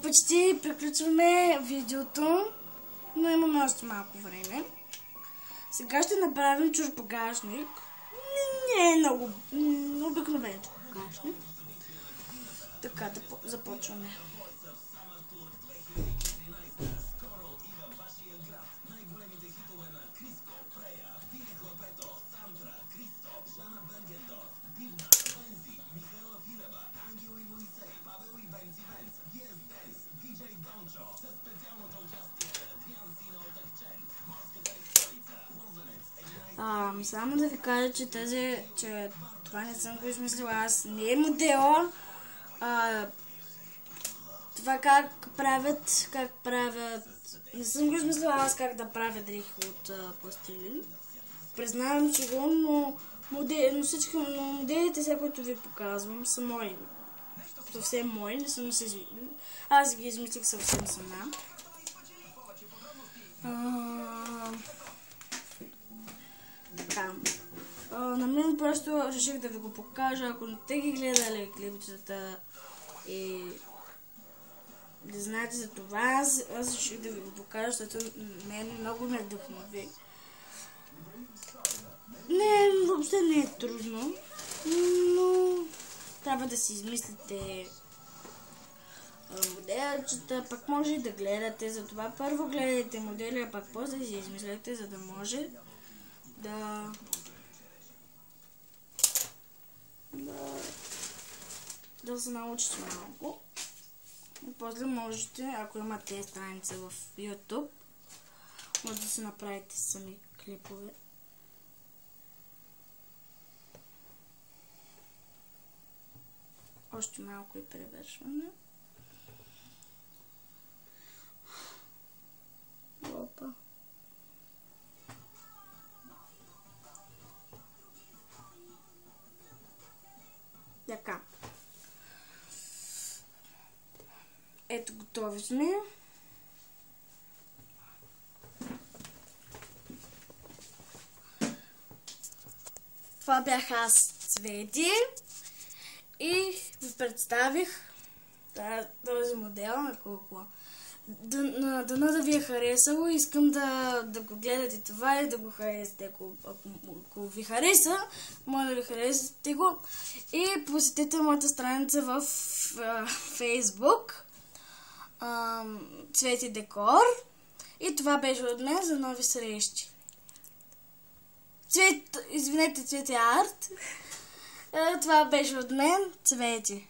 Почти приключваме видеото, но имаме още малко време. Сега ще направим чорбагажник. Не е много обикновен чорбагажник. Така, да започваме. Само да ви кажа, че това не съм го измислила аз, не е модела. Това как правят, не съм го измислила аз как да правя дрехи от пластилин. Признавам си го, но моделите, сега, които ви показвам, са мои. Съвсем мои, не съм си... Аз ги измислих съвсем сама. На мен просто реших да ви го покажа, ако не те ги гледали клипчета и да знаете за това, аз реших да ви го покажа, защото мен много ме вдъхнови. Въобще не е трудно, но трябва да си измислите моделчета, пък може и да гледате, затова първо гледайте модели, а пък после си измисляте, за да може да се научите малко. И после можете, ако имате страница в YouTube, може да си направите сами клипове. Още малко и превършване. Опа. Така. Ето, готови сме. Това бях аз, Цвети. И ви представих този модел на колко. Дано да ви е харесало. Искам да го гледате това и да го харесате. Ако ви хареса, моля да ви харесате го. И посетете моята страница в Facebook. Цвети Декор. И това беше от мен за нови срещи. Извинете, Цвети Арт. Това беше от мен, Цвети.